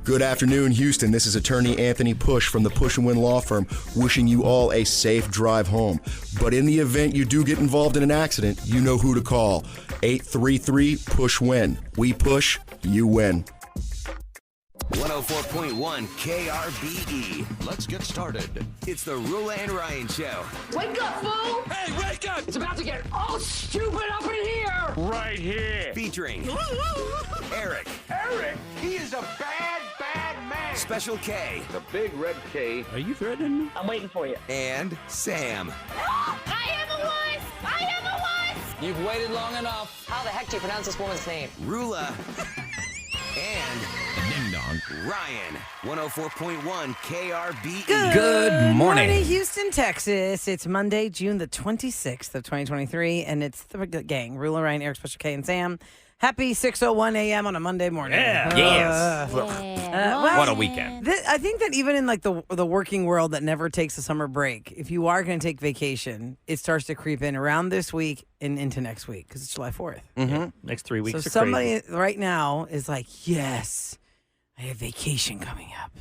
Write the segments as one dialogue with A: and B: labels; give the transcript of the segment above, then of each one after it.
A: Good afternoon, Houston. This is attorney Anthony Push from the Push & Win Law Firm, wishing you all a safe drive home. But in the event you do get involved in an accident, you know who to call. 833-PUSH-WIN. We push, you win.
B: 104.1 KRBE. Let's get started. It's the Roula and Ryan Show.
C: Wake up, fool!
B: Hey, wake up!
C: It's about to get all stupid up in here!
B: Right here. Featuring Eric.
D: Eric, he is a bad, bad man.
B: Special K.
D: The big red K.
E: Are you threatening me?
C: I'm waiting for you.
B: And Sam.
F: I am a wuss! I am a wuss!
C: You've waited long enough. How the heck do you pronounce this woman's name?
B: Roula. And
E: Ding dong.
B: Ryan. 104.1 KRBE.
G: Good
E: morning.
G: Houston, Texas. It's Monday, June the 26th of 2023, and it's the gang. Roula, Ryan, Eric, Special K, and Sam. Happy 6:01 a.m. on a Monday morning.
E: Yeah.
F: Yeah.
G: well,
E: What a weekend.
G: I think that even in like the working world that never takes a summer break, if you are going to take vacation, it starts to creep in around this week and into next week because it's July 4th.
E: Mm-hmm. Next 3 weeks
G: So
E: are
G: somebody
E: crazy.
G: right now is like, yes, I have vacation coming up.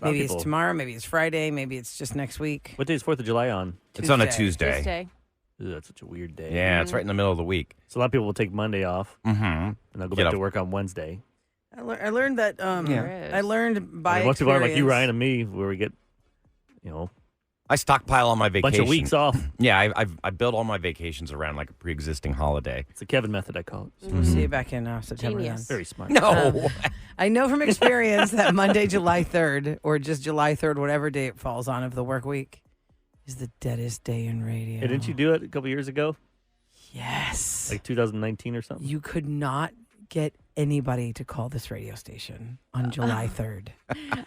G: Maybe it's tomorrow, maybe it's Friday, maybe it's just next week.
E: What day is 4th of July on?
H: It's on a Tuesday.
F: Tuesday.
E: Ugh, that's such a weird day.
H: Yeah, it's right in the middle of the week.
E: So a lot of people will take Monday off,
H: Mm-hmm.
E: and they'll go
H: Get
E: back
H: up.
E: to work on Wednesday.
G: I learned that.
F: Yeah.
G: I learned by
E: Most people are like you,
G: experience-
E: Ryan, and me, where we get,
H: I stockpile on my
E: a
H: vacation.
E: bunch of weeks off.
H: Yeah, I build all my vacations around like a pre-existing holiday.
E: It's the Kevin method, I call it.
G: We'll see you back in September.
F: Genius.
G: Then.
E: Very smart.
H: No.
G: I know from experience that Monday, July 3rd, or just July 3rd, whatever day it falls on of the work week, is the deadest day in radio.
E: Hey, didn't you do it a couple years ago?
G: Yes.
E: Like 2019 or something?
G: You could not get anybody to call this radio station on July 3rd.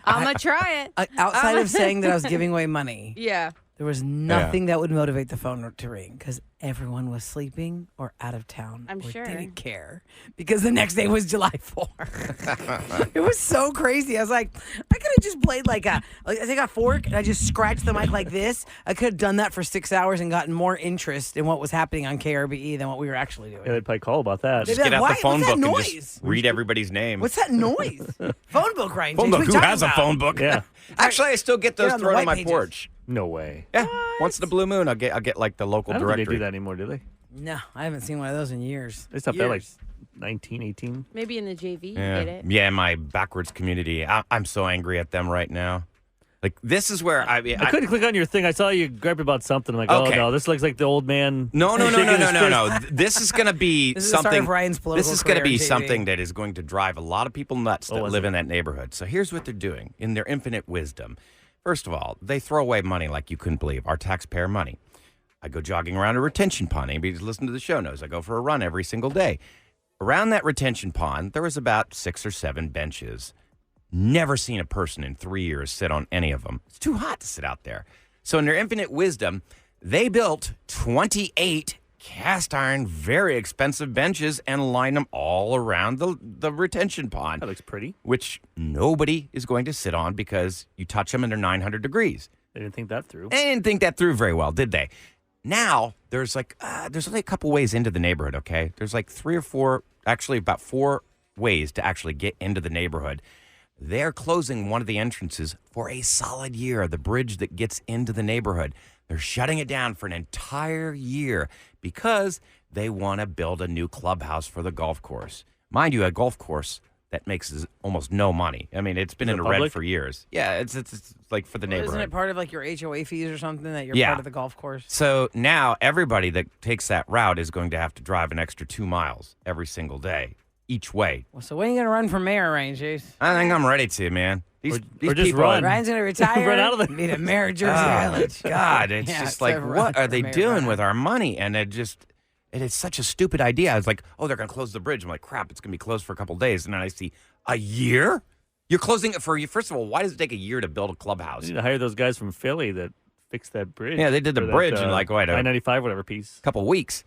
F: I'm going to try it.
G: Outside of saying that I was giving away money,
F: Yeah.
G: there was nothing that would motivate the phone to ring because everyone was sleeping or out of town.
F: I'm
G: or
F: sure.
G: didn't care because the next day was July 4th. It was so crazy. I was like, I could have just played I take a fork and I just scratched the mic like this. I could have done that for 6 hours and gotten more interest in what was happening on KRBE than what we were actually doing.
E: Yeah, they'd probably call about that.
G: They'd
H: Just
G: be
H: get
G: like,
H: out the phone
G: what's that
H: book and
G: noise?
H: just read everybody's name.
G: What's that noise? Phone book, Ryan.
H: phone
G: James,
H: book?
G: what
H: Who
G: you talking
H: has a
G: about?
H: phone book?
E: Yeah.
H: Actually, I still get those
G: They're on the
H: thrown on
G: white
H: my
G: pages.
H: porch.
E: No way.
H: Yeah. Once in a blue moon, I'll get like the local
E: I don't think
H: directory.
E: they do that anymore, do they?
G: No, I haven't seen one of those in years.
E: They stopped that like
G: Years.
E: 19, 18.
F: Maybe in the JV, you
H: Yeah.
F: get it.
H: Yeah, my backwards community. I'm so angry at them right now. Like this is where
E: I couldn't click on your thing. I saw you gripe about something. I'm like, oh
H: Okay.
E: no, this looks like the old man.
H: No.
E: shaking his fist.
H: This is going to be
G: This is the start
H: something.
G: of Ryan's political
H: This is going to
G: career
H: be
G: on TV.
H: something that is going to drive a lot of people nuts that
E: is
H: live
E: it?
H: in that neighborhood. So here's what they're doing in their infinite wisdom. First of all, they throw away money like you couldn't believe, our taxpayer money. I go jogging around a retention pond. Anybody who's listened to the show knows I go for a run every single day. Around that retention pond, there was about 6 or 7 benches. Never seen a person in 3 years sit on any of them. It's too hot to sit out there. So in their infinite wisdom, they built 28 cast iron, very expensive benches and lined them all around the retention pond.
E: That looks pretty.
H: Which nobody is going to sit on because you touch them and they're 900 degrees.
E: They didn't think that through.
H: They didn't think that through very well, did they? Now, there's only a couple ways into the neighborhood, okay? There's like 3 or 4, actually about 4 ways to actually get into the neighborhood. They're closing one of the entrances for a solid year, the bridge that gets into the neighborhood. They're shutting it down for an entire year because they want to build a new clubhouse for the golf course. Mind you, a golf course that makes almost no money. I mean, it's been
E: Is
H: in
E: it
H: the red
E: public?
H: for years. Yeah, it's like for the neighborhood.
G: Isn't it part of like your HOA fees or something that you're
H: Yeah.
G: part of the golf course?
H: So now everybody that takes that route is going to have to drive an extra 2 miles every single day, each way.
G: Well, so when are you going to run for mayor, Ryan Chase?
H: I think I'm ready to, man. These
E: or just
H: people
E: run.
G: Ryan's going to retire.
E: Run out of the-
G: Be the mayor of Jersey Village.
H: God, it's
G: Yeah,
H: just
G: it's
H: like,
G: a
H: what
G: run
H: are they
G: for mayor
H: doing
G: run.
H: with our money? And it is such a stupid idea. I was like, oh, they're going to close the bridge. I'm like, crap, it's going to be closed for a couple days. And then I see a year? You're closing it for you. First of all, why does it take a year to build a clubhouse?
E: You need to hire those guys from Philly that fixed that bridge.
H: Yeah, they did the
E: Or that,
H: bridge in like, what, a
E: I-95, whatever piece.
H: couple weeks.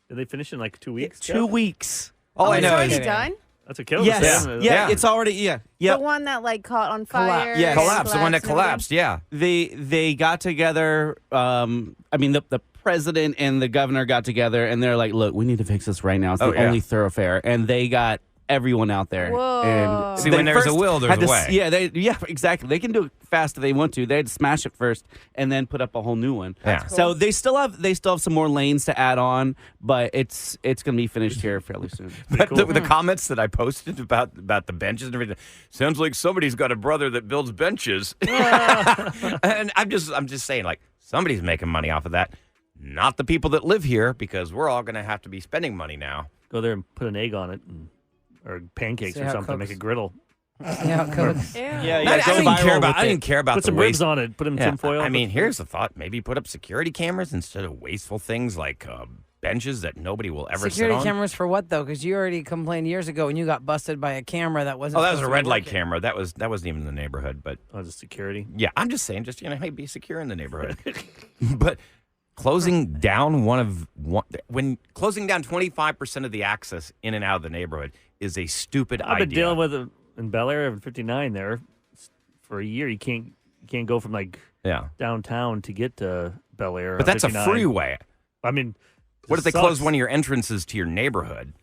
E: Did they finish in like 2 weeks?
I: 2 weeks.
H: All I
F: It's
H: know
F: already
H: is
F: done?
E: That's a killer.
I: Yes.
E: Sam.
I: Yeah,
H: Yeah.
I: it's already, yeah. Yep.
F: The one that like caught on fire.
I: Yes.
F: and
H: collapsed. The one that
F: and everything?
H: collapsed, yeah.
I: They got together. The president and the governor got together, and they're like, "Look, we need to fix this right now. It's the
H: Oh, yeah.
I: only thoroughfare." And they got everyone out there.
F: Whoa.
I: And
H: See,
I: they
H: when there's a
I: first
H: will, there's
I: had
H: a
I: to
H: way.
I: Yeah, exactly. They can do it fast if they want to. They had to smash it first and then put up a whole new one.
H: Yeah.
I: So they still have some more lanes to add on, but it's going to be finished here fairly soon.
H: But the comments that I posted about the benches and everything sounds like somebody's got a brother that builds benches. And I'm just saying, like, somebody's making money off of that. Not the people that live here, because we're all going to have to be spending money now.
E: Go there and put an egg on it, or pancakes
G: See
E: or
G: how it
E: something. Make
G: cooks.
E: a griddle.
G: See how it cooks.
I: Yeah,
H: I
I: go
H: didn't
I: viral
H: care about.
I: with
H: I
I: it.
H: didn't care about
E: Put
H: the
E: some
H: waste.
E: ribs on it. Put them in tin foil.
H: I mean, here's the thought: maybe put up security cameras instead of wasteful things like benches that nobody will ever
G: Security
H: sit on.
G: cameras for what though? Because you already complained years ago when you got busted by a camera that wasn't.
H: Oh, that was a
G: supposed to
H: red
G: be
H: light
G: working.
H: camera. That wasn't even in the neighborhood, but
E: the security.
H: yeah, I'm just saying, hey, be secure in the neighborhood. But closing down when closing down 25% of the access in and out of the neighborhood is a stupid
E: I've
H: idea.
E: been dealing with it in Bel Air in 59 there for a year. You can't go from like downtown to get to Bel Air.
H: But that's
E: 59.
H: a freeway.
E: I mean,
H: What if they close one of your entrances to your neighborhood?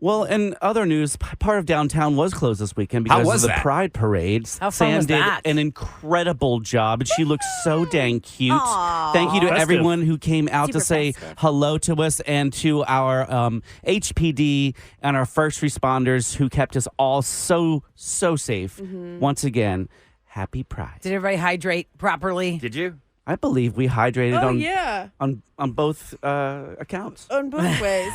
I: Well, in other news, part of downtown was closed this weekend
H: How
I: because
H: was
I: of the
H: that?
I: Pride Parade.
G: How fun
I: Sam
G: was
I: did
G: that?
I: an incredible job, and she looked so dang cute.
F: Aw.
I: Thank you to
E: Festive.
I: everyone who came out to
F: Super
I: say
F: festive.
I: hello to us, and to our HPD and our first responders who kept us all so safe. Once again, happy Pride.
G: Did everybody hydrate properly?
H: Did you?
I: I believe we hydrated
F: yeah.
I: on both accounts.
F: On both ways.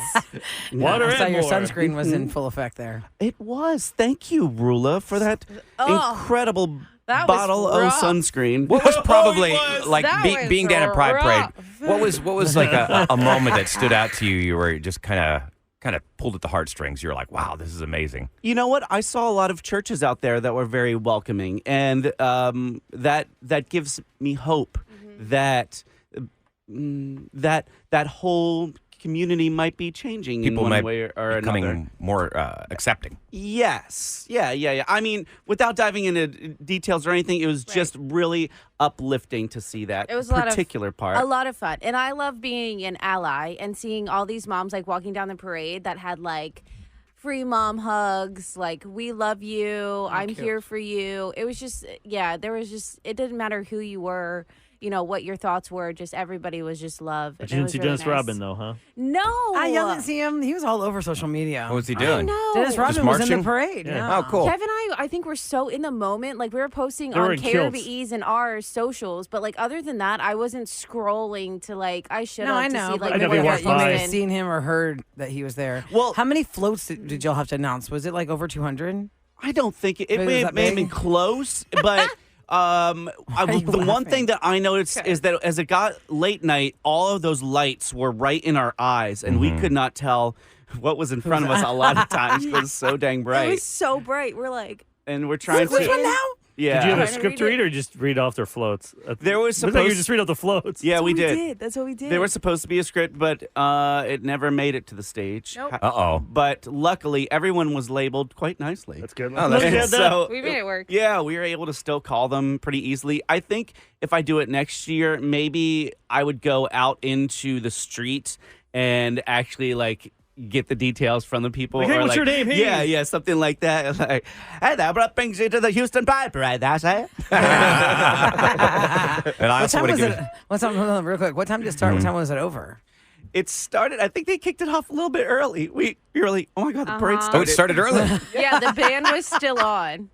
E: Water
G: I saw
E: and
G: your
E: more.
G: sunscreen was in full effect there.
I: It was. Thank you, Rula, for that incredible
F: that was
I: bottle of
F: rough.
I: sunscreen.
H: What was probably like
F: That was
H: being down at Pride Parade?
F: rough.
H: What was like a moment that stood out to you? You were just kind of pulled at the heartstrings. You were like, wow, this is amazing.
I: You know what? I saw a lot of churches out there that were very welcoming, and that gives me hope that that whole community might be changing
H: People
I: in
H: might
I: one way or
H: becoming
I: another.
H: more accepting.
I: Yes. Yeah. I mean, without diving into details or anything, it was just really uplifting to see that
F: It was
I: particular part.
F: A lot of fun. And I love being an ally and seeing all these moms like walking down the parade that had like free mom hugs, like we love you, I'm
G: cute.
F: here for you. It was just it didn't matter who you were, you know, what your thoughts were, just everybody was just love.
E: But
F: and
E: you
F: it
E: didn't
F: was
E: see
F: really
E: Dennis
F: nice.
E: Rodman, though, huh?
F: No.
G: I didn't see him. He was all over social media.
H: What was he
F: I
H: doing?
F: know.
G: Dennis Rodman was in
H: marching?
G: the parade.
E: Yeah.
G: Yeah.
H: Oh, cool.
F: Kevin and I think we're so in the moment. Like we were posting
E: They were
F: on
E: in kilts.
F: KRBE's and our socials, but like other than that, I wasn't scrolling to like I should
G: No,
F: have
G: I
F: to
G: know.
F: see
G: But
F: like
E: I know
G: maybe
E: we
F: what
E: walked
G: you may
E: by.
G: have seen him or heard that he was there.
I: Well-
G: how many floats did y'all have to announce? Was it like over 200?
I: I don't think it
G: Was
I: may,
G: that
I: may have
G: big?
I: been close, but
G: you
I: the one
G: laughing?
I: thing that I noticed is that as it got late night, all of those lights were right in our eyes, and we could not tell what was in front of us a lot of times because it was so dang
F: It
I: bright.
F: was so bright. We're like,
I: And we're trying
G: Which
I: to.
G: one now?
I: Yeah.
E: Did you have a
F: Trying to
E: script to
F: read
E: read or just read off their floats?
I: There was
E: Looks like you
I: supposed-
E: just read off the floats.
I: Yeah,
F: that's
I: we
F: what
I: did.
F: That's what we did.
I: There was supposed to be a script, but it never made it to the stage.
F: Nope.
H: Uh-oh.
I: But luckily, everyone was labeled quite nicely.
E: That's good.
H: Oh, that's
E: Look
H: good.
E: at that.
I: So
F: we made it work.
I: yeah, we were able to still call them pretty easily. I think if I do it next year, maybe I would go out into the street and actually like get the details from the people.
E: Like, hey,
I: or
E: what's
I: like,
E: your name? Hey.
I: Yeah, something like that. Like, hey there, what brings you to the Houston Pride Parade? That's it.
H: And I
G: What
H: also
G: time
H: would
G: was
H: have
G: it?
H: given.
G: What time? Hold on, real quick. What time did it start? What time was it over?
I: It started. I think they kicked it off a little bit early. We were like, oh my god, the parade
F: Uh-huh.
H: Oh, it
I: started.
H: started early.
F: Yeah, the band was still on.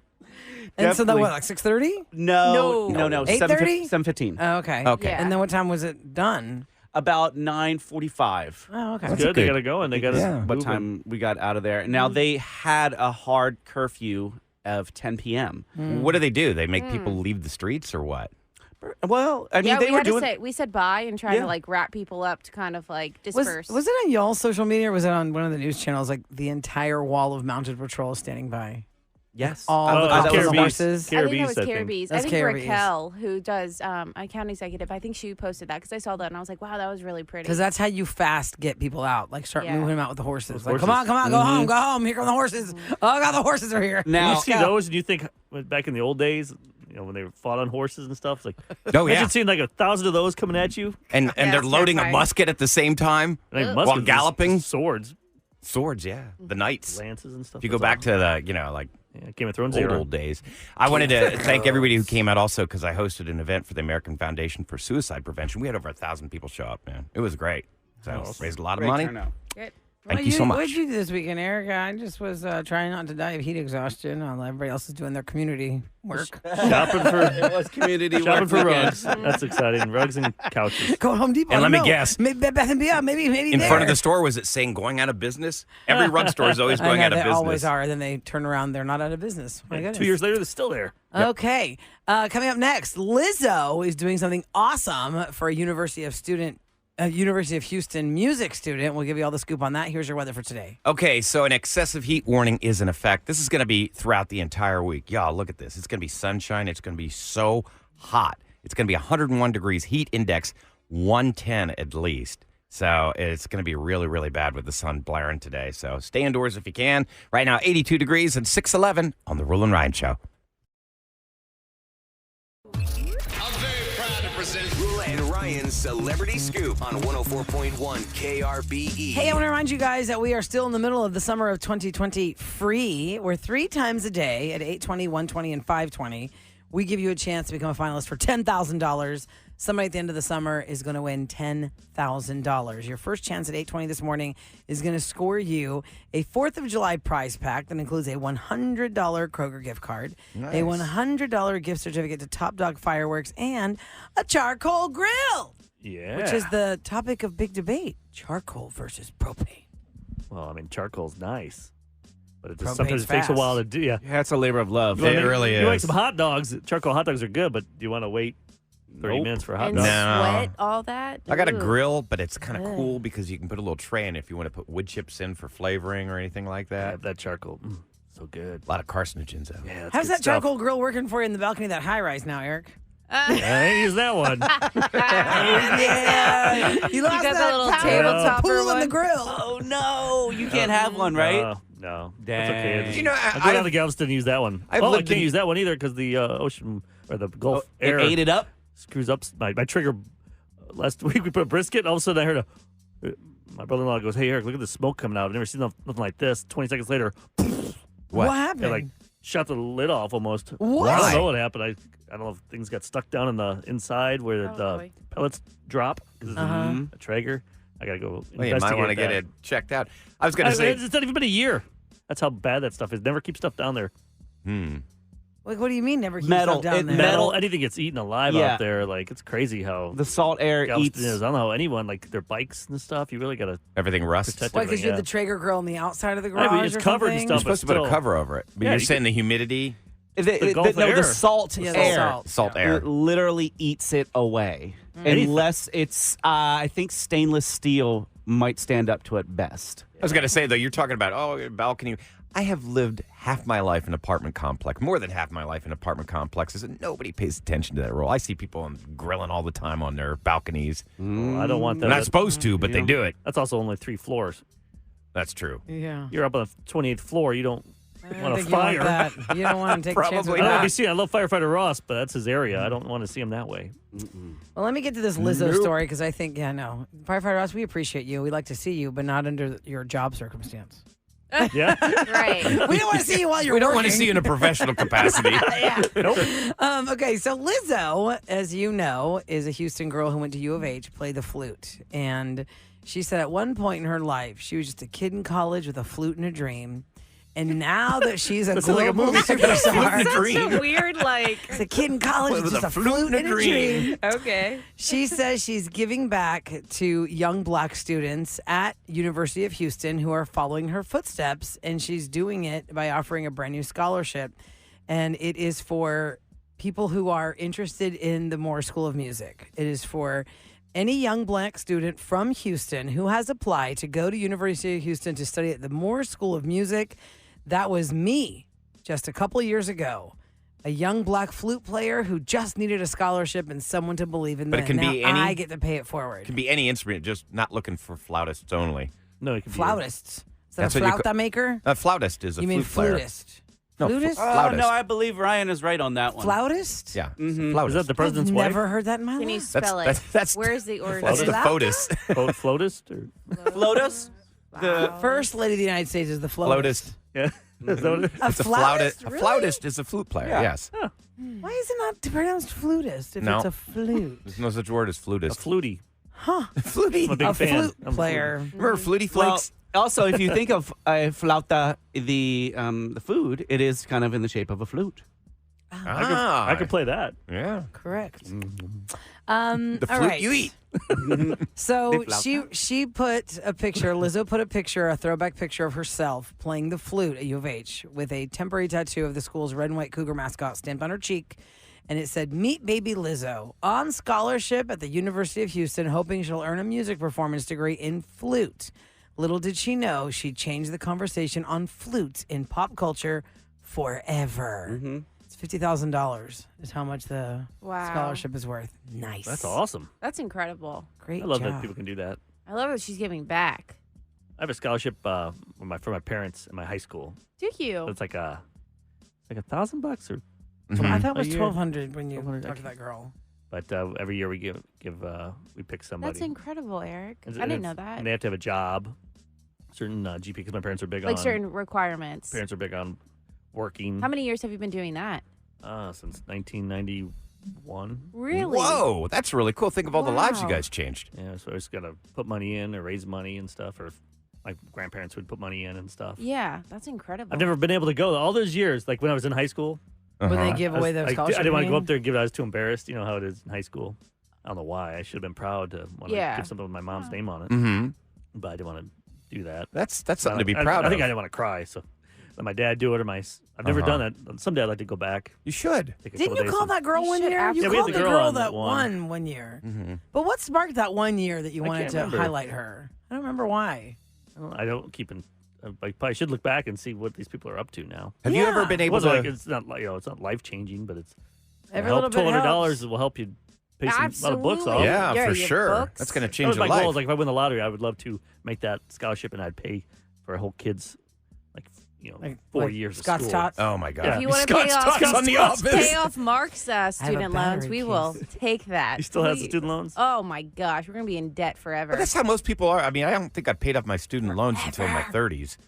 G: And so that
I: Definitely.
G: what, like 6:30?
I: No.
G: 8:30?
I: 7:15.
G: Oh, okay.
H: Okay.
F: Yeah.
G: And then what time was it done?
I: About 9:45.
G: Oh, okay.
E: That's good. They got to go and they got to.
H: Yeah.
I: What time we got out of there. Now, they had a hard curfew of 10 p.m.
H: What do? They make people leave the streets or what?
I: Well, I mean,
F: Yeah,
I: they
F: we
I: were
F: had
I: doing.
F: to say we said bye and try
I: Yeah.
F: to like wrap people up to kind of like
G: Was
F: disperse.
G: it on y'all's social media or was it on one of the news channels? Like the entire wall of mounted patrol standing by.
I: Yes.
G: All
E: Oh,
G: the
E: that
G: cops
E: was
G: and
E: Caribbees.
G: horses.
F: I think it
E: Caribbees,
F: was
E: I think.
F: Caribbees. I
G: That's
F: think
G: Caribbees.
F: Raquel, who does account executive, I think she posted that because I saw that and I was like, wow, that was really pretty.
G: Because that's how you fast get people out. Like start
F: Yeah.
G: moving them out with the horses.
E: Those
G: Like,
E: horses.
G: come on, go home, go home. Here come the horses. Oh God, the horses are here.
I: Now-
E: You see those and you think back in the old days, you know, when they fought on horses and stuff. It's like,
H: Oh, yeah.
E: imagine seeing like 1,000 of those coming at you.
H: And
F: Yeah,
H: they're
F: it's
H: loading a
F: terrifying.
H: musket at the same time
E: And
F: Ugh.
E: muskets,
H: while galloping.
E: swords.
H: Swords, yeah. The knights.
E: Lances and stuff.
H: If you go back to the,
E: Game of Thrones
H: old days. I wanted to thank everybody who came out also because I hosted an event for the American Foundation for Suicide Prevention. We had over 1,000 people show up, man. It was great. So raised a lot of money.
F: Good.
H: Thank you so much.
G: What did you do this weekend, Eric? I just was trying not to die of heat exhaustion while everybody else is doing their community work.
E: Shopping for
I: It was community
E: shopping
I: work
E: for
I: weekend.
E: rugs. That's exciting. Rugs and couches.
G: Go Home Depot.
H: And
G: I
H: let me
G: don't know.
H: guess.
G: Maybe Bed Bath & Beyond. Maybe
H: In
G: there.
H: front of the store, was it saying going out of business? Every rug store is always
G: I
H: going
G: know,
H: out of
G: they
H: business.
G: always are. Then they turn around. They're not out of business. My goodness.
E: 2 years later, they're still there.
G: Okay. Coming up next, Lizzo is doing something awesome for a University of Houston music student. We'll give you all the scoop on that. Here's your weather for today.
H: Okay, so an excessive heat warning is in effect. This is going to be throughout the entire week. Y'all, look at this. It's going to be sunshine. It's going to be so hot. It's going to be 101 degrees, heat index 110 at least. So it's going to be really, really bad with the sun blaring today. So stay indoors if you can. Right now, 82 degrees and 611 on the Roula and Ryan Show.
B: Roula and Ryan's Celebrity Scoop on 104.1 KRBE.
G: Hey, I want to remind you guys that we are still in the middle of the summer of 2020 free. We're 3 times a day at 8:20, 1:20, and 5:20. We give you a chance to become a finalist for $10,000. Somebody at the end of the summer is going to win $10,000. Your first chance at 8:20 this morning is going to score you a 4th of July prize pack that includes a $100 Kroger gift card, a $100 gift certificate to Top Dog Fireworks, and a charcoal grill.
E: Yeah.
G: Which is the topic of big debate, charcoal versus propane.
E: Well, I mean, charcoal's nice. But it just
G: Propane's
E: sometimes it takes a
G: fast.
E: while to do. Yeah.
I: Yeah, it's a labor of love.
E: You wanna
H: It
E: make-
H: really
E: You like
H: is.
E: some hot dogs. Charcoal hot dogs are good, but do you want to wait 30
I: Nope.
E: minutes for a hot
F: And
E: dog?
H: No.
F: sweat all that.
H: I got a
F: Ooh.
H: grill, but it's kind of cool because you can put a little tray in if you want to put wood chips in for flavoring or anything like
E: Yeah,
H: that.
E: that charcoal. So good.
H: A lot of carcinogens, though.
E: Yeah, that's
G: How's
E: good
G: that
E: stuff.
G: charcoal grill working for you in the balcony of that high rise now, Eric?
E: I ain't use that one.
G: Yeah. You lost
F: got the
G: that
F: little
G: power
F: tabletop
G: pool in
F: one?
G: the grill.
I: Oh, no. You can't have one, right?
E: No. That's okay.
I: Dang.
E: Just-
H: You know,
E: I'll go down to Galveston and use that one.
H: I've
E: I
H: lived
E: can't
H: in-
E: use that one either because the ocean or the Gulf
I: It
E: air
I: ate it up?
E: screws up my trigger. Last week we put a brisket, and all of a sudden I heard my brother-in-law goes, "Hey Eric, look at the smoke coming out. I've never seen nothing like this." 20 seconds later,
G: What happened?
E: it like shut the lid off almost.
G: What?
E: I don't know what happened. I don't know if things got stuck down in the inside where the
F: Probably.
E: pellets drop because it's a Traeger. I gotta go
H: Well, you might
E: investigate
H: want to get
E: that.
H: it checked out. I was going to say,
E: It's not even been a year. That's how bad that stuff is. Never keep stuff down there.
G: Like, what do you mean never keep
I: Metal.
G: stuff down there?
E: Metal, anything gets eaten alive
I: Yeah.
E: out there. Like, it's crazy how
I: The salt air
E: Galveston
I: eats.
E: is. I don't know how anyone, like their bikes and stuff, you really got to
H: everything rusts.
E: protect
G: Why,
E: everything.
G: because you have the Traeger grill on the outside of the
E: I
G: garage
E: mean, it's
G: or
E: covered and
G: something?
H: You're
E: stuff.
H: supposed to put a
E: still-
H: cover over it. But
E: Yeah,
H: you're
E: you
H: saying the humidity,
E: The Gulf
I: No,
E: air.
I: the salt
G: Yeah, the
I: air.
G: salt.
H: air.
I: Literally eats it away.
E: Anything.
I: Unless it's, I think stainless steel might stand up to it best.
H: I was going to say, though, you're talking about, your balcony. I have lived half my life in an apartment complex, more than half my life in apartment complexes, and nobody pays attention to that rule. I see people grilling all the time on their balconies.
E: Well, I don't want that.
H: They're not supposed to, but they do it.
E: That's also only 3 floors.
H: That's true.
G: Yeah.
E: You're up on the 28th floor. You don't
G: I
E: want
G: think
E: to
G: you want
E: fire.
G: that. You don't want to take a chance
H: Probably
G: with
E: I don't want to
G: that.
E: be seen. I love firefighter Ross, but that's his area. I don't want to see him that way.
G: Well, let me get to this Lizzo story because I think, no. Firefighter Ross, we appreciate you. We like to see you, but not under your job circumstance.
E: Yeah.
F: Right.
G: We don't want to see you while you're
H: We don't
G: working.
H: want to see you in a professional capacity.
G: Okay, so Lizzo, as you know, is a Houston girl who went to U of H, played the flute. And she said at one point in her life, she was just a kid in college with a flute and a dream. And now that she's a
E: That's like a
G: global
E: movie.
G: superstar,
F: Such a weird, like.
G: as a kid in college with
H: With
G: just
H: a
G: a flute and a dream.
F: Okay.
G: She says she's giving back to young black students at University of Houston who are following her footsteps, and she's doing it by offering a brand new scholarship. And it is for people who are interested in the Moore School of Music. It is for any young black student from Houston who has applied to go to University of Houston to study at the Moore School of Music. That was me just a couple of years ago. A young black flute player who just needed a scholarship and someone to believe in
H: But
G: them.
H: it can
G: Now
H: be any-
G: I get to pay it
H: It
G: forward.
H: can be any instrument, just not looking for flautists only.
E: No, it could be.
G: Flautists. Is that
H: That's
G: a
H: what you
G: flauta maker?
H: A flautist is a
G: You mean
H: flute player.
G: flutist?
H: No,
G: Flutist?
H: flautist.
I: No, I believe Ryan is right on that one.
G: Flautist?
H: Yeah,
I: Mhm.
H: flautist.
E: Is that the president's
G: I've
E: wife?
G: never heard that in my
F: Can you
G: life.
F: spell it?
H: that's-
F: Where's the origin?
H: That's the
G: Flauta?
H: flautist.
E: Flautist? Or?
I: Flotus? The
G: First lady of the United States is the flautist.
E: Yeah. Is that what it is?
G: A
H: It's a
G: flautist?
H: flautist. A
G: Really?
H: flautist is a flute player. Yes.
G: Why is it not pronounced flutist if
H: No.
G: it's a flute?
H: There's no such word as
E: A
H: flutist.
E: flutie.
H: Flutie.
E: I'm a big
G: A
E: fan.
G: flute
E: I'm a
G: player.
H: Remember Flutie
I: Well,
H: Flakes?
I: also, if you think of a flauta, the food, it is kind of in the shape of a flute.
E: I could play that.
H: Yeah.
G: Correct.
H: The
G: All
H: flute
G: right.
H: you eat.
G: So
I: flauta.
G: she put a picture, Lizzo put a picture, a throwback picture of herself playing the flute at U of H with a temporary tattoo of the school's red and white cougar mascot stamped on her cheek. And it said, "Meet baby Lizzo on scholarship at the University of Houston, hoping she'll earn a music performance degree in flute." Little did she know she'd change the conversation on flutes in pop culture forever. It's $50,000 is how much the
F: Wow.
G: scholarship is worth. Nice.
E: That's awesome.
F: That's incredible.
G: Great
E: I love
G: job.
E: that people can do that.
F: I love that she's giving back.
E: I have a scholarship for my parents in my high school.
F: Do you?
E: It's like $1,000 or.
G: I thought it was
E: A year.
G: $1,200 when you
E: 1,200,
G: talked to that girl.
E: But every year we we pick somebody.
F: That's incredible, Eric.
E: And-
F: I
E: and
F: didn't know
E: it's-
F: that.
E: And they have to have a job, certain GP, because my parents are big
F: Like
E: on
F: certain requirements.
E: parents are big on working.
F: How many years have you been doing that?
E: Since 1991.
F: Really?
H: Whoa, that's really cool. Think of all the lives you
F: Wow.
H: guys changed.
E: Yeah, so I just gotta put money in or raise money and stuff, or my grandparents would put money in and stuff.
F: Yeah, that's incredible.
E: I've never been able to go all those years. Like when I was in high school,
G: When they give
E: I was-
G: away the
E: I
G: scholarship.
E: didn't want to go
G: money?
E: up there and give it. I was too embarrassed. You know how it is in high school. I don't know why. I should have been proud to want to
F: Yeah.
E: give something with my mom's name on it,
H: Mm-hmm.
E: but I didn't want to do that.
H: That's something to be
E: I
H: proud
E: I think I
H: of.
E: didn't want to cry, so let my dad do it or I've never done that. Someday I'd like to go back.
H: You should.
E: Take a
G: Didn't
E: couple
G: you
E: days
G: call
E: and-
G: that girl
F: You
G: one
F: should
G: year?
F: absolutely-
G: You
E: Yeah, we had
G: called
E: the
G: the
E: girl
G: girl
E: on
G: that
E: that
G: won one year.
H: Mm-hmm.
G: But what sparked that one year that you
E: I
G: wanted
E: can't
G: to
E: remember.
G: highlight her? I don't remember why.
E: I don't keep in. I probably should look back and see what these people are up to now.
H: Have you ever
G: Yeah.
H: been
E: It
H: able
E: wasn't
H: to?
E: like it's not like it's not life changing, but it's
G: Every
E: help.
G: little bit
E: $1,200
G: helps.
E: will help you pay a lot of books
F: Absolutely.
E: off.
H: yeah,
F: Yeah,
H: for
F: your
H: sure.
F: books.
H: That's going to
E: That
H: change
E: was
H: your
E: my
H: life.
E: goal. Is like if I win the lottery, I would love to make that scholarship, and I'd pay for a whole kid's
G: Like
E: 4
G: like
E: years of
G: Scott's
E: school.
G: Tots.
H: Oh my God!
F: If you want to
H: Scott
F: pay off,
H: Stocks on the office.
F: pay off Mark's student loans,
G: battery
F: we will
G: case.
F: take that.
E: He still has the
F: Please.
E: student loans.
F: Oh my gosh, we're gonna be in debt forever.
H: But that's how most people are. I mean, I don't think I paid off my student loans until my 30s.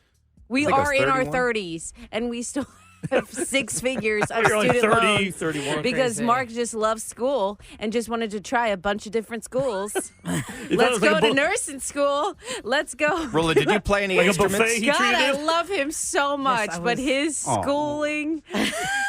F: We
H: I think I was
F: are in our
H: 31.
F: 30s, and we still have six figures of
E: You're only
F: student
E: 30,
F: loans
E: 31.
F: because
G: Crazy.
F: Mark just loves school and just wanted to try a bunch of different schools.
E: You thought it
F: Let's
E: was like
F: go
E: a
F: to
E: bu-
F: nursing school. Let's go.
H: Rula, did you play any
E: Like a
H: instruments?
E: buffet? He
F: God, I
E: treated?
F: love him so much,
G: I
F: but
G: was-
F: his
I: Aw.
F: schooling,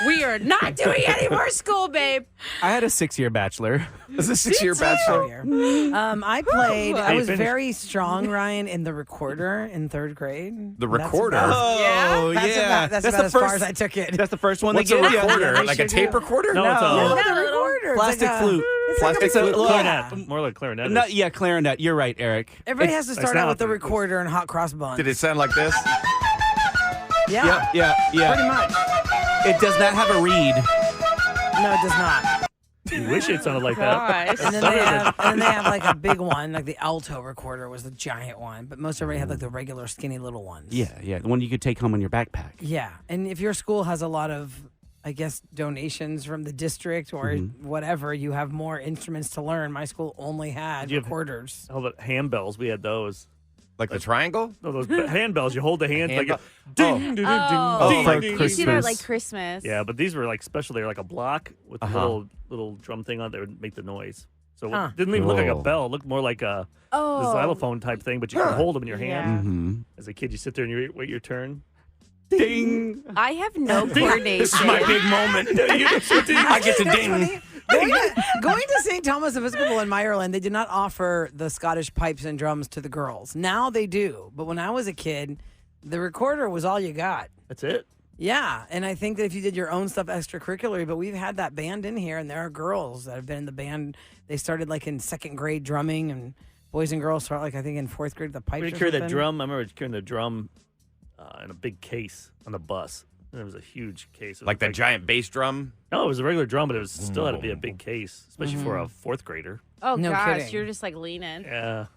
F: we are not doing any more school, babe.
I: I had a 6-year bachelor.
H: Is this 6-year bachelor?
G: I played. I
E: Hey,
G: was
E: finish.
G: very strong, Ryan, in the recorder in 3rd grade.
H: The
G: That's
H: recorder?
G: about-
I: Oh,
G: That's
I: yeah.
G: about, that's about
I: the
G: as
I: first,
G: far as I took it.
I: That's the first one
H: What's
I: they
H: a
I: give you.
H: recorder?
G: they
H: Like a
G: sure
H: tape
G: do.
H: recorder?
E: No, it's
G: No,
E: a
G: the
F: little
G: recorder. It's
I: Plastic
G: like a-
I: flute.
G: It's like
H: Plastic
G: a
H: flute.
E: clarinet. More like clarinet.
I: No, yeah, clarinet. You're right, Eric.
G: Everybody has to
E: It's
G: start
E: not
G: out with the
E: the-
G: recorder and hot cross buns.
H: Did it sound like this?
G: Yeah,
I: Yeah.
G: pretty much.
I: It does not have a reed.
G: No, it does not.
E: You wish it sounded like that.
F: Gosh.
G: And then they have like a big one, like the alto recorder was the giant one, but most everybody had like the regular skinny little ones.
I: Yeah, the one you could take home in your backpack.
G: Yeah, and if your school has a lot of, I guess, donations from the district or whatever, you have more instruments to learn. My school only had
E: Did you have-
G: recorders.
E: How about handbells? We had those.
H: Like the triangle?
E: No, those handbells. You hold the hand like a
H: Handbell.
E: ding, ding, ding,
F: Oh,
E: ding,
I: for
E: ding, ding.
F: you see that at,
I: Christmas.
F: like Christmas.
E: Yeah, but these were like special. They were like a block with a
H: Uh-huh.
E: little drum thing on. They would make the noise. So
G: Huh.
E: it didn't even look like a
H: Cool.
E: bell. It looked more like a
F: Oh.
E: xylophone type thing. But you can hold them in your hand.
I: Mm-hmm.
E: As a kid, you sit there and you wait your turn.
I: Ding.
F: I have no coordination.
H: This is my big moment. I get to ding.
G: Going to St. Thomas Episcopal in Ireland, they did not offer the Scottish pipes and drums to the girls. Now they do. But when I was a kid, the recorder was all you got.
E: That's it.
G: Yeah, and I think that if you did your own stuff extracurricularly, but we've had that band in here, and there are girls that have been in the band. They started like in 2nd grade drumming, and boys and girls start like I think in 4th grade the pipes.
E: We
G: or
E: carried that
G: something.
E: drum. I remember carrying the drum in a big case on the bus. And it was a huge case. It
H: Like
E: was
H: the giant bass drum?
E: No, it was a regular drum, but it was still had to be a big case, especially for a 4th grader.
F: Oh
G: No
F: gosh,
G: kidding.
F: you're just like leaning.
E: Yeah.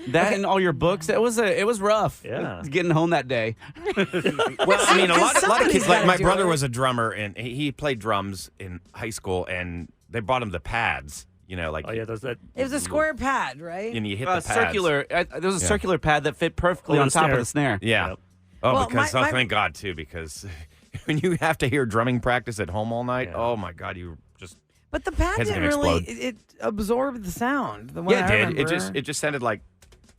I: That and all your books. It was rough.
E: Yeah.
I: Getting home that day.
H: Well, I mean, a lot of
G: Somebody's
H: kids, like
G: gotta
H: my
G: do
H: brother
G: it.
H: was a drummer, and he played drums in high school, and they bought him the pads, like
E: Oh yeah, there's that.
G: It was a square pad, right?
H: and you hit the pads.
I: circular. There was a
H: Yeah.
I: circular pad that fit perfectly
E: Over
I: on
E: the
I: top
E: snare.
I: of the snare.
H: Yeah.
E: Yep.
H: Oh,
G: Well,
H: because
G: my-
H: thank God too, because when you have to hear drumming practice at home all night,
E: Yeah.
H: oh my God, you just
G: But the pad
H: Head's
G: didn't
H: gonna
G: really.
H: explode.
G: It absorbed the sound. The one
H: yeah,
G: I
H: it did.
G: remember.
H: It just sounded like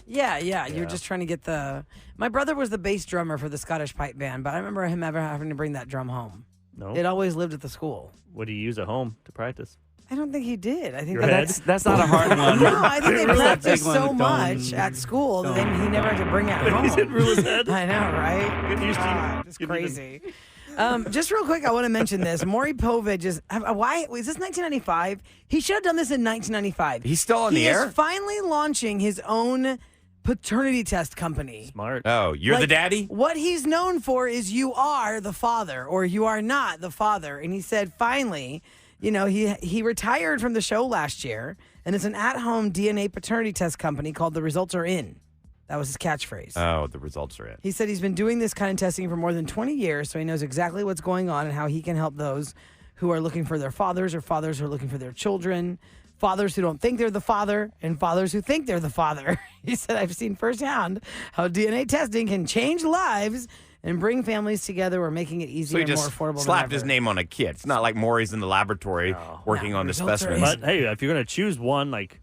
G: Yeah. You're
E: Yeah.
G: just trying to get the. My brother was the bass drummer for the Scottish pipe band, but I remember him ever having to bring that drum home.
E: No.
G: It always lived at the school.
E: What do you use at home to practice?
G: I don't think he did. I think
E: Your
G: that-
E: head?
I: That's not a hard one.
G: No, I think they
I: Where's that
G: practiced
I: big one?
G: so
I: Dum,
G: much at school that he never had to bring it home.
E: He's in Roula's head.
G: I know, right?
E: Get used to
G: God,
E: it.
G: it's
E: Get even-
G: crazy. Just real quick, I want to mention this. Maury Povich is why is this 1995? He should have done this in 1995.
H: he's still on
G: he
H: the air.
G: is finally launching his own paternity test company.
E: Smart.
H: Oh, you're the
G: Like,
H: daddy?
G: What he's known for is you are the father or you are not the father. And he said finally, he retired from the show last year, and it's an at-home DNA paternity test company called The Results Are In. That was his catchphrase.
H: Oh, the results are in.
G: He said he's been doing this kind of testing for more than 20 years, so he knows exactly what's going on and how he can help those who are looking for their fathers or fathers who are looking for their children, fathers who don't think they're the father, and fathers who think they're the father. He said, I've seen firsthand how DNA testing can change lives and bring families together or making it
H: So
G: easier
H: he
G: and more
H: just
G: affordable
H: slapped
G: than
H: his
G: ever.
H: name on a kid. It's not like Maury's in the laboratory working on the
G: results are
H: specimens.
G: in.
E: But hey, if you're gonna choose one, like,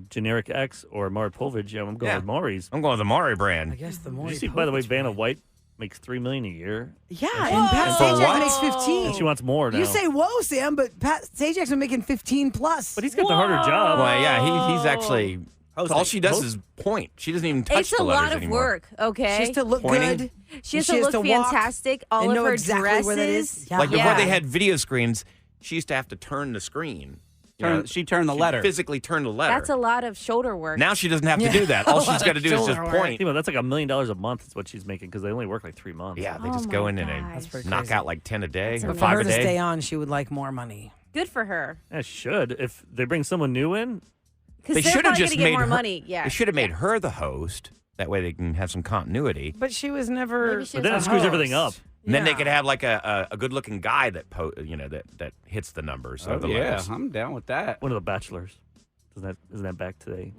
E: generic X or Maury Povich, I'm going
H: Yeah.
E: with Maury's.
H: I'm going with the Maury
G: I
H: brand.
G: guess the
E: Did
G: more
E: you see, by the way, Vanna White makes $3 million a year,
G: Yeah, and Pat
H: For
G: Sajak
H: what?
G: makes 15.
E: and she wants more now.
G: You say, whoa, Sam, but Pat Sajak's been making 15 plus.
E: but he's got the harder job.
H: Well, yeah, he's actually.
E: Hosting.
H: All she does is point. She doesn't even touch
F: It's
H: the
F: a
H: letters
F: lot of
H: anymore.
F: work, okay?
G: She has to look
H: Pointing.
G: good.
F: She has
G: and
F: to look
G: walk
F: fantastic. All
G: and
F: of
G: know
F: her
G: exactly
F: dresses.
G: where that is. Yeah.
H: Like before
F: Yeah.
H: they had video screens, she used to have to turn the screen.
I: She turned the
H: She'd
I: letter.
H: Physically turn the letter.
F: That's a lot of shoulder work.
H: Now she doesn't have to do that. All she's got to do is just
G: shoulder work.
H: point.
E: Think about it, that's like $1 million a month is what she's making because they only work like 3 months.
H: Yeah, they
F: Oh
H: just go
F: my
H: in and
F: gosh.
G: That's pretty
H: knock
G: crazy.
H: out like 10 a day or
G: For
H: 5
G: her
H: a
G: to stay
H: day.
G: on, she would like more money.
F: Good for her.
E: Yeah, should. If they bring someone new in,
F: Because
H: They
F: they're
H: should have
F: probably
H: just
F: going to get
H: made
F: more
H: her.
F: money. Yeah.
H: They should have made her the host. That way they can have some continuity.
G: But she was never.
F: Maybe she
E: but
F: was
E: then
F: a
E: it screws
G: host.
E: everything up.
H: And then they
G: Yeah.
H: could have like a good-looking guy that that hits the numbers of the
I: yeah,
H: letters.
I: I'm down with that.
E: One of the bachelors. Isn't that back today?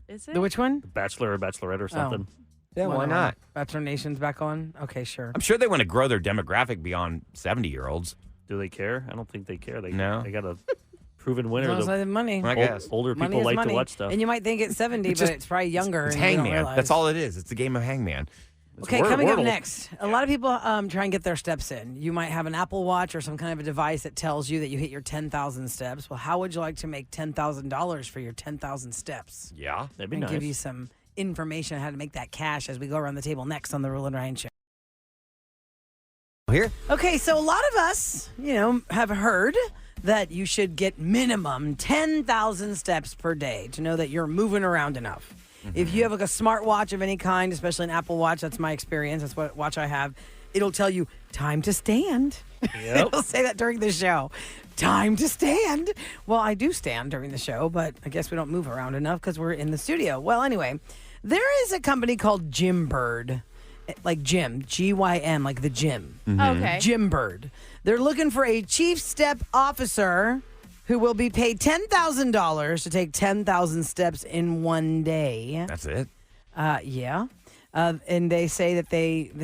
F: Is it?
G: The which one?
E: The Bachelor or Bachelorette or something.
H: Yeah, why
G: One
H: not?
G: on Bachelor Nation's back on? Okay, sure.
H: I'm sure they want to grow their demographic beyond 70-year-olds.
E: Do they care? I don't think they care. They
H: No.
E: They got a proven winner.
G: As long as
E: The
G: I have money.
H: I guess.
E: older
G: Money
E: people
G: is
E: like
G: money.
E: to watch stuff.
G: And you might think it's 70,
H: It's
G: but
H: just-
G: it's probably younger.
H: It's
G: and you don't
H: Hangman.
G: realize.
H: That's all it is. It's the game of Hangman.
G: Okay,
E: Word-
G: coming up
E: Wordle.
G: next, a lot of people try and get their steps in. You might have an Apple Watch or some kind of a device that tells you that you hit your 10,000 steps. Well, how would you like to make $10,000 for your 10,000 steps?
H: Yeah.
E: That'd be
G: And
E: nice.
G: give you some information on how to make that cash as we go around the table next on the Roula and Ryan Show.
H: Here?
G: Okay, so a lot of us, have heard that you should get minimum 10,000 steps per day to know that you're moving around enough. If you have like a smartwatch of any kind, especially an Apple Watch, that's my experience. That's what watch I have. It'll tell you time to stand.
E: Yep.
G: It'll say that during the show. Time to stand. Well, I do stand during the show, but I guess we don't move around enough because we're in the studio. Well, anyway, there is a company called Gymbird, like gym, Gyn, like the gym.
F: Okay.
G: Gymbird. They're looking for a chief step officer who will be paid $10,000 to take 10,000 steps in one day.
H: That's it.
G: Yeah. And they say that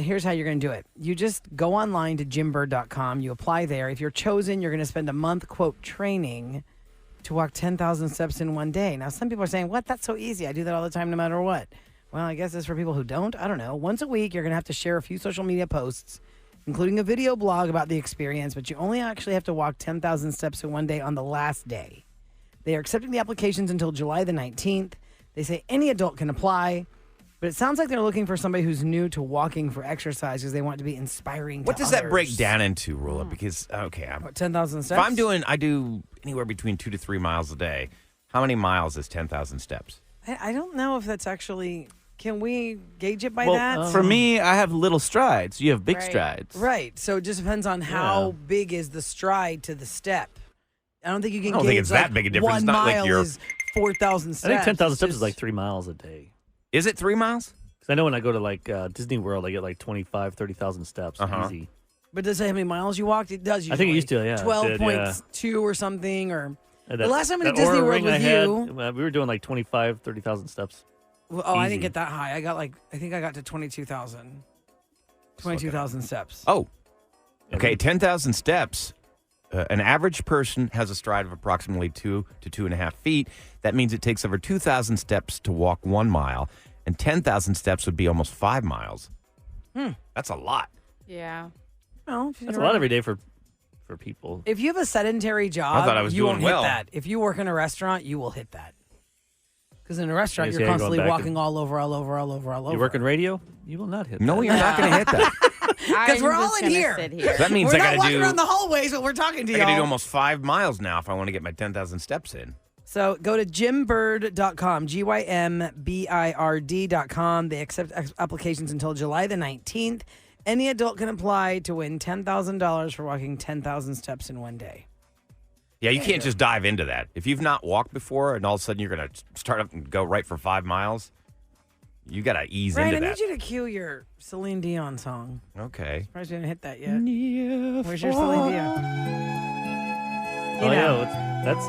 G: here's how you're going to do it. You just go online to gymbird.com. You apply there. If you're chosen, you're going to spend a month, quote, training to walk 10,000 steps in one day. Now, some people are saying, what? That's so easy. I do that all the time no matter what. Well, I guess it's for people who don't. I don't know. Once a week, you're going to have to share a few social media posts, including a video blog about the experience, but you only actually have to walk 10,000 steps in one day on the last day. They are accepting the applications until July the 19th. They say any adult can apply, but it sounds like they're looking for somebody who's new to walking for exercise because they want to be inspiring
H: What
G: to
H: does that break
G: others.
H: down into, Rula? Because, okay,
G: What, 10,000
H: if
G: steps?
H: I do anywhere between 2 to 3 miles a day. How many miles is 10,000 steps?
G: I don't know if that's actually... Can we gauge it by
I: Well,
G: that?
I: for me, I have little strides. You have big
F: Right.
I: strides.
G: Right. So it just depends on how
E: Yeah.
G: big is the stride to the step. I don't think you can
H: I don't think
G: gauge
H: it's that
G: like
H: big a difference.
G: 1
H: It's not like
G: mile
H: you're-
G: is 4,000 steps.
E: I think 10,000
G: It's
E: steps is
G: just-
E: like 3 miles a day.
H: Is it 3 miles?
E: Because I know when I go to like Disney World, I get like 25, 30,000 steps.
H: Uh-huh.
E: Easy.
G: But does it say how many miles you walked? It does usually.
E: I think it used to, yeah, it did,
G: 12.2 or something or...
E: And
G: The last time I went to
E: that
G: Disney
E: Oura
G: World
E: ring
G: with
E: I had,
G: you-
E: we were doing like 30,000 steps.
G: Well, I didn't
E: Easy.
G: get that high. I got I think I got to 22,000. 22,000 steps.
H: Oh, okay. 10,000 steps. An average person has a stride of approximately 2 to 2.5 feet. That means it takes over 2,000 steps to walk 1 mile, and 10,000 steps would be almost 5 miles. That's a lot.
F: Yeah.
G: Well,
E: That's a lot every day for people.
G: If you have a sedentary job,
H: I thought I was
G: you
H: doing
G: won't
H: well.
G: hit that. If you work in a restaurant, you will hit that. Because in a restaurant,
E: Yes,
G: you're
E: yeah, going
G: constantly
E: back
G: walking all over.
E: You work in radio, you will not hit
H: No,
E: that.
H: you're not going to hit that.
G: Because we're all in here.
H: That means
G: We're
H: I
G: not
H: got to
G: walking
H: do.
G: around the hallways, but we're talking to
H: I got to do
G: y'all.
H: almost 5 miles now if I want to get my 10,000 steps in.
G: So go to gymbird.com, GYMBIRD.com. They accept applications until July the 19th. Any adult can apply to win $10,000 for walking 10,000 steps in one day.
H: Yeah, you can't just dive into that. If you've not walked before and all of a sudden you're going to start up and go right for 5 miles, you got to ease
G: Right, I
H: into
G: need
H: that.
G: you to cue your Celine Dion song.
H: Okay.
G: Surprised you didn't hit that yet. Where's your Celine Dion?
E: Oh, yeah. That's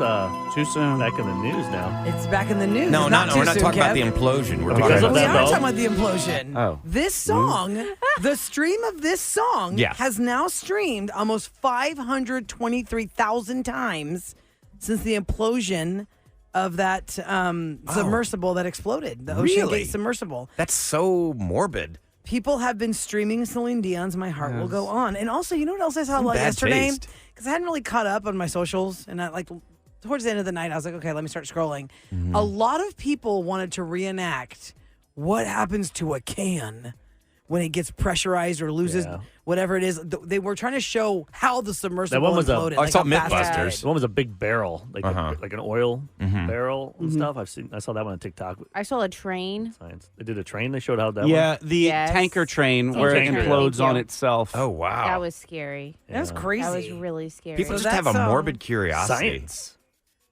I: Too soon.
E: back in the news now.
G: It's back in the news.
H: No,
G: It's
H: we're not
G: too soon,
H: talking about
G: Kev.
H: the implosion. We're
E: Because
H: talking
E: of
G: We
E: that,
G: are
E: though.
G: talking about the implosion.
I: Oh.
G: This song, the stream of this song
H: Yes.
G: has now streamed almost 523,000 times since the implosion of that submersible that exploded, the Ocean
H: Really?
G: Gate submersible.
H: That's so morbid.
G: People have been streaming Celine Dion's My Heart Will Go On. And also, you know what else I saw
H: Some bad
G: yesterday?
H: taste.
G: Because I hadn't really caught up on my socials. And towards the end of the night, I was like, okay, let me start scrolling.
H: Mm-hmm.
G: A lot of people wanted to reenact what happens to a can when it gets pressurized or loses
E: Yeah.
G: whatever it is. They were trying to show how the submersible
E: one was a-
G: imploded.
H: I saw
G: how fast it
H: Mythbusters.
G: did.
E: The one was a big barrel, like like an oil barrel
G: Mm-hmm.
E: and stuff. I saw that one on TikTok.
F: I saw a train.
E: Science. They did a train. They showed how that.
I: Yeah,
E: one.
I: the
F: Yes.
I: tanker train
F: Oh,
I: where
E: tanker.
I: it implodes
F: Thank
I: on
F: you.
I: itself.
H: Oh, wow.
F: That was scary.
G: That's crazy.
F: That was really scary.
H: People
G: So
H: just have a
G: that's,
H: morbid curiosity.
E: Science.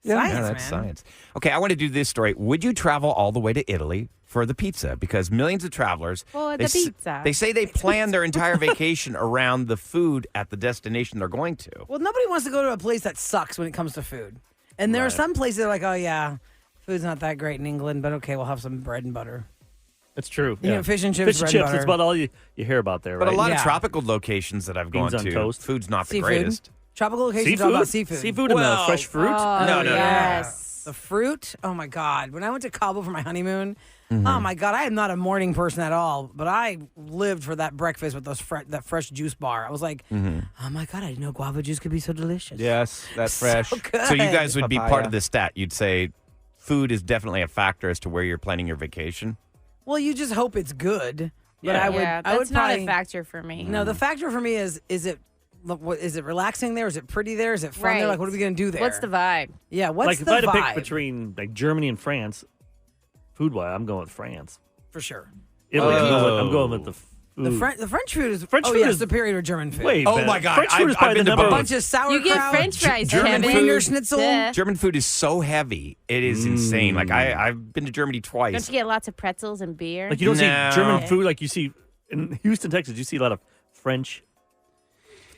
G: Science,
H: Yeah, that's
G: man.
H: science. Okay, I want to do this story. Would you travel all the way to Italy for the pizza? Because millions of travelers
F: For
H: they
F: the pizza.
H: they say they plan their entire vacation around the food at the destination they're going to.
G: Well, nobody wants to go to a place that sucks when it comes to food. And there are some places that are like, oh, yeah, food's not that great in England, but okay, we'll have some bread and butter.
E: That's true.
G: You know, fish and chips,
E: Fish and
G: bread
E: chips.
G: and
E: That's
G: butter.
E: about all you hear about there,
H: But
E: right?
H: a lot
G: Yeah.
H: of tropical locations that I've
E: Beans
H: gone
E: on
H: to,
E: toast.
H: food's not the
G: Seafood.
H: greatest.
G: Tropical locations
E: Seafood.
G: all about seafood.
E: Seafood and
H: Well,
E: the fresh fruit.
F: Oh,
H: No, no, no.
F: yes.
G: The fruit, oh my God. When I went to Cabo for my honeymoon,
H: Mm-hmm.
G: oh my God, I am not a morning person at all, but I lived for that breakfast with that fresh juice bar. I was like,
H: Mm-hmm.
G: oh my God, I didn't know guava juice could be so delicious.
I: Yes, that's fresh.
G: So good.
H: So you guys would be part
I: Papaya.
H: of the stat. You'd say food is definitely a factor as to where you're planning your vacation.
G: Well, you just hope it's good. But
E: Yeah.
G: I would,
F: Yeah,
G: I would
F: that's not
G: probably,
F: a factor for me.
G: No, the factor for me is it relaxing there? Is it pretty there? Is it fun there?
F: Right.
G: Like, what are we going to do there?
F: What's the vibe?
G: Yeah, what's
E: Like if
G: the
E: I had to
G: vibe?
E: pick between like Germany and France, food wise, I'm going with France.
G: For sure.
E: Italy, I'm going with the food.
G: The French food is
E: French
G: oh
E: food
G: yeah,
E: is-
G: superior to German food.
E: Way
H: Oh
E: better.
H: my God,
E: French food is
H: I've
E: probably
H: been
E: the
H: to
E: number
H: both.
E: one.
G: bunch of sauerkraut.
F: You get French fries,
H: German
F: Kevin.
H: food-
G: Wiener schnitzel.
F: Yeah.
H: German food is so heavy. It is insane. Like I've been to Germany
F: Don't
H: twice.
F: you get lots of pretzels and beer?
E: Like you don't
H: No.
E: see German food like you see in Houston, Texas. You see a lot of French.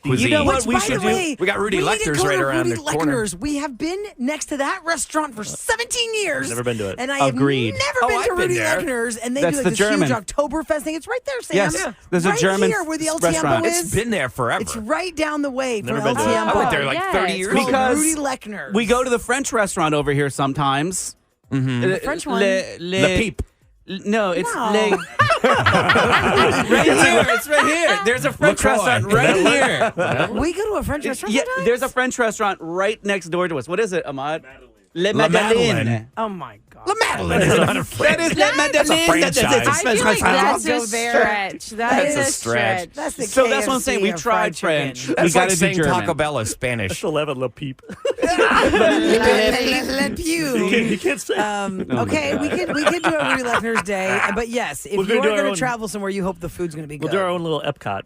H: Cuisine.
E: You know what
G: Which,
E: we
G: by
E: should
G: the
E: do?
G: way,
H: We got Rudy
G: we need to
H: Lecter's
G: go
H: right
G: to
H: around
G: Rudy
H: the corner.
G: Lecter's. We have been next to that restaurant for 17 years.
E: Never been to it.
G: And I have
I: Agreed.
G: never
H: Oh,
G: been
H: I've
G: to
H: been
G: Rudy
H: there.
G: Lecter's. And they
I: That's
G: do
I: the
G: like this
I: German.
G: huge Oktoberfest thing. It's right there, Sam.
I: Yes.
G: Yeah.
I: There's a
G: right
I: German
G: here where the El
I: restaurant.
G: Tiempo is.
H: It's been there forever.
G: It's right down the way from
E: Never
G: El
E: been to it.
G: Tiempo.
H: I went there like
F: yes.
H: 30 years
G: Called
H: ago.
I: Because
G: Rudy Lecter's.
I: We go to the French restaurant over here sometimes. The
G: French one?
H: Le Peep.
I: No, it's
G: No.
I: Le. right here. It's right here. There's a French
H: LaCroix.
I: restaurant right here.
G: We go to a French restaurant
I: Yeah,
G: sometimes?
I: there's a French restaurant right next door to us. What is it, Ahmad? Le
H: La
I: Madeleine.
H: Madeleine.
G: Oh, my God.
H: La Madeleine is not a
I: That
H: French.
I: is Le Madeleine.
H: That's a franchise.
F: I feel like
I: French
F: that's
G: I'll
F: a
G: go there.
F: stretch. That's
H: a stretch.
G: That's the
I: So that's what I'm
G: KFC
I: saying. We've
G: of
I: tried
G: fried
I: French.
G: chicken.
I: We
H: That's
I: got
H: like
I: to do
H: saying
I: German.
H: Taco Bell is Spanish.
E: Still have it, Le Peep.
G: Le Pew.
E: You can't say.
G: Okay, we could do a Rudy Lecter's day, but yes, if
E: We're gonna
G: you're
E: do our
G: going
E: own-
G: to travel somewhere, you hope the food's going to be
E: We'll
G: good.
E: do our own little Epcot.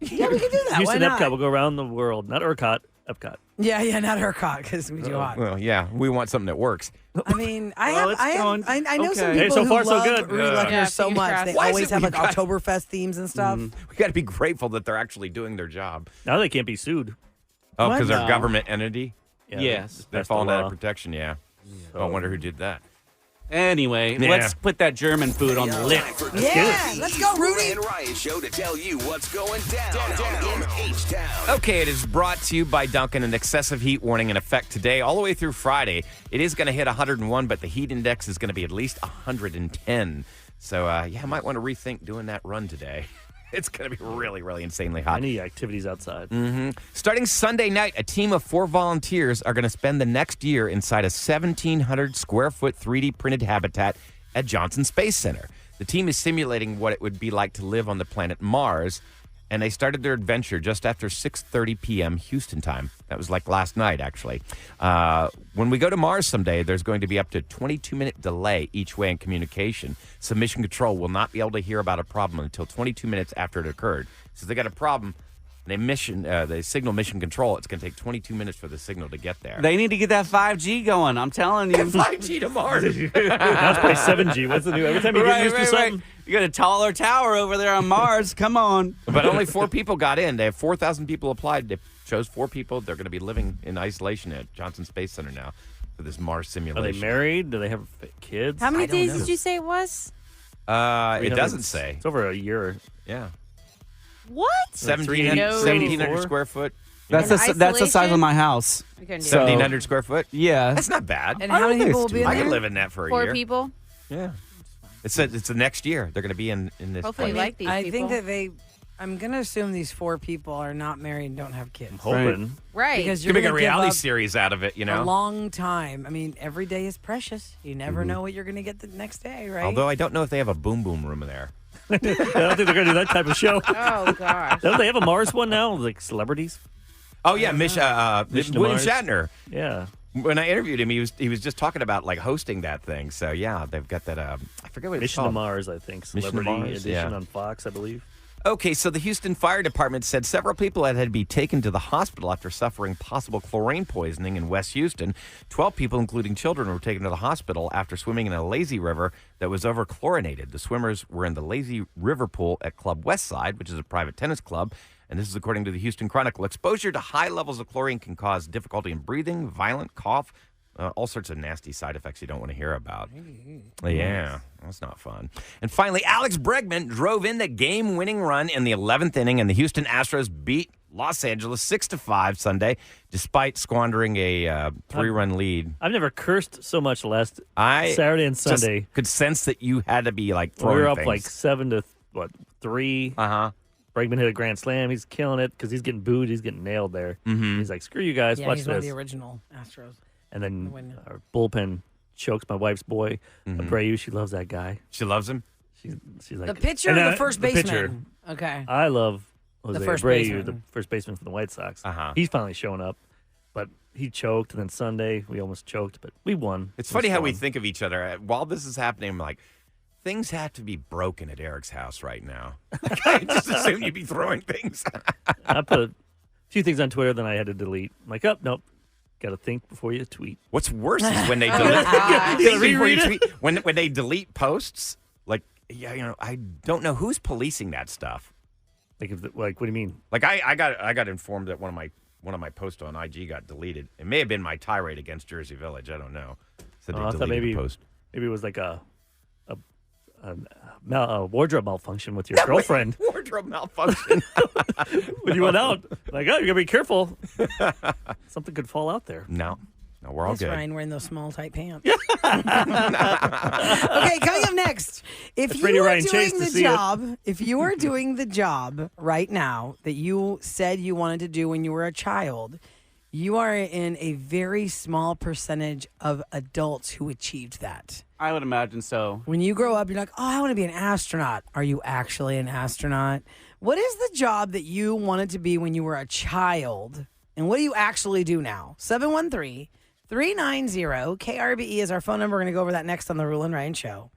G: Yeah, we can do that.
E: Houston
G: Why not?
E: Epcot. We'll go around the world. Not ERCOT, Epcot.
G: Yeah, not ERCOT because we too hot.
H: Well, yeah, we want something that works.
G: I mean, I
I: Well,
G: have,
I: it's
G: I have,
I: going-
G: I know some
I: okay.
G: people
E: Hey, so
G: who
E: far, so
G: love
E: good.
G: Rudy
H: Yeah.
G: Lecter's
F: Yeah,
G: so
F: fingers
G: much.
F: crossed.
G: They
H: Why is
G: always
H: it
G: have
H: we
G: like
H: got-
G: Oktoberfest themes and stuff.
H: We got to be grateful that they're actually doing their job.
E: Now they can't be sued.
H: Oh,
G: What?
H: because they're a
I: No.
H: government entity.
E: Yeah,
I: Yes.
H: They're
E: passed a
H: falling out
E: law.
H: of protection, yeah. I wonder who did that.
I: Anyway,
H: Yeah.
I: let's put that German food on the list.
B: Time for
G: Yeah,
B: the
G: let's go, Rudy.
B: Roula and Ryan Show to tell you what's going down in H-Town.
H: Okay, it is brought to you by Duncan. An excessive heat warning in effect today all the way through Friday. It is going to hit 101, but the heat index is going to be at least 110. So, I might want to rethink doing that run today. It's going to be really, really insanely hot.
E: Any activities outside.
H: Starting Sunday night, a team of 4 volunteers are going to spend the next year inside a 1,700 square foot 3D printed habitat at Johnson Space Center. The team is simulating what it would be like to live on the planet Mars, and they started their adventure just after 6:30 p.m. Houston time. That was like last night, actually. When we go to Mars someday, there's going to be up to 22-minute delay each way in communication. So Mission Control will not be able to hear about a problem until 22 minutes after it occurred. So if they got a problem, they signal Mission Control. It's going to take 22 minutes for the signal to get there.
I: They need to get that 5G going. I'm telling you.
H: 5G to Mars.
E: Now it's probably 7G. What's the new? Every time you get used to something.
I: You got a taller tower over there on Mars. Come on.
H: But only 4 people got in. They have 4,000 people applied. They chose 4 people. They're going to be living in isolation at Johnson Space Center now for this Mars
E: Are
H: simulation.
E: they married? Do they have kids?
F: How many
H: don't
F: days
H: know.
F: did you say it was?
H: It doesn't say.
E: It's over a year.
H: Yeah.
F: What?
H: 1,700 square foot.
I: That's
F: In
I: that's the size
F: isolation?
I: of my house.
F: We couldn't do
I: So-
F: that.
H: 1,700 square foot.
I: Yeah.
H: That's not bad.
G: And how many people will be in
H: I
G: there?
H: could live in that for a
F: 4
H: year.
F: people.
H: Yeah. It's the next year. They're going to be in this.
F: Hopefully,
H: place.
F: like these
G: I
F: people.
G: think that I'm going to assume these 4 people are not married and don't have kids.
E: Hoping.
F: right.
G: Because
H: You
G: you're
H: can make a
G: going to give
H: reality
G: up
H: series out of it, you
G: a
H: know.
G: long time. I mean, every day is precious. You never know what you're going to get the next day, right?
H: Although I don't know if they have a boom boom room there.
E: I don't think they're going to do that type of show.
F: Oh gosh.
E: Don't they have a Mars one now? Like celebrities?
H: Oh yeah,
E: Mission to
H: William
E: Mars.
H: Shatner.
E: Yeah.
H: When I interviewed him, he was just talking about like hosting that thing. So yeah, they've got that. I forget what it's
E: Mission to
H: called.
E: Mars, I think.
H: Mission to
E: Celebrity
H: Mars,
E: edition
H: yeah.
E: on Fox, I believe.
H: Okay, so the Houston Fire Department said several people had to be taken to the hospital after suffering possible chlorine poisoning in West Houston. 12 people, including children, were taken to the hospital after swimming in a lazy river that was overchlorinated. The swimmers were in the lazy river pool at Club Westside, which is a private tennis club. And this is according to the Houston Chronicle. Exposure to high levels of chlorine can cause difficulty in breathing, violent cough, all sorts of nasty side effects you don't want to hear about. Yeah, that's not fun. And finally, Alex Bregman drove in the game-winning run in the 11th inning, and the Houston Astros beat Los Angeles 6-5 Sunday, despite squandering a 3-run lead.
E: I've never cursed so much last
H: I
E: Saturday and
H: just
E: Sunday.
H: could sense that you had to be like
E: We
H: throwing
E: were up
H: things.
E: like 7-3.
H: Uh-huh.
E: Bregman hit a grand slam. He's killing it because he's getting booed. He's getting nailed there.
H: Mm-hmm.
E: He's like, screw you guys.
G: yeah,
E: Watch
G: he's one of
E: this.
G: the original Astros.
E: And then
G: Win.
E: our bullpen chokes my wife's boy.
H: Mm-hmm.
E: Abreu, she loves that guy.
H: She loves him?
E: She's like
G: The pitcher
E: and,
G: or the first
E: the
G: baseman?
E: pitcher.
G: Okay.
E: I love Jose
G: first
E: Abreu,
G: baseman.
E: the first baseman for the White Sox.
H: Uh-huh.
E: He's finally showing up, but he choked. And then Sunday we almost choked, but we won.
H: It's
E: It
H: funny
E: was
H: how we
E: fun.
H: think of each other. While this is happening, I'm like, things have to be broken at Eric's house right now. I just assume you'd be throwing things.
E: I put a few things on Twitter, then I had to delete. I'm like, oh nope, got to think before you tweet.
H: What's worse is when they delete.
E: gotta
H: Think before
E: reread
H: you
E: it?
H: tweet. When they delete posts. Like, yeah, you know, I don't know who's policing that stuff.
E: Like, what do you mean?
H: Like, I got informed that one of my posts on IG got deleted. It may have been my tirade against Jersey Village. I don't know. Said they
E: I thought
H: deleted
E: maybe
H: the post.
E: maybe it was like a wardrobe malfunction with your girlfriend
H: Wardrobe malfunction.
E: when you went out. Like, oh, you gotta be careful. Something could fall out there.
H: No, we're all
G: That's
H: good.
G: Ryan wearing those small, tight pants. Okay, coming up next. If
E: That's
G: you
E: Radio
G: are
E: Ryan Chase
G: doing
E: to
G: the
E: see it.
G: job, if you are doing the job right now that you said you wanted to do when you were a child, you are in a very small percentage of adults who achieved that.
I: I would imagine so.
G: When you grow up, you're like, oh, I want to be an astronaut. Are you actually an astronaut? What is the job that you wanted to be when you were a child? And what do you actually do now? 713-390-KRBE is our phone number. We're going to go over that next on the Roula and Ryan Show.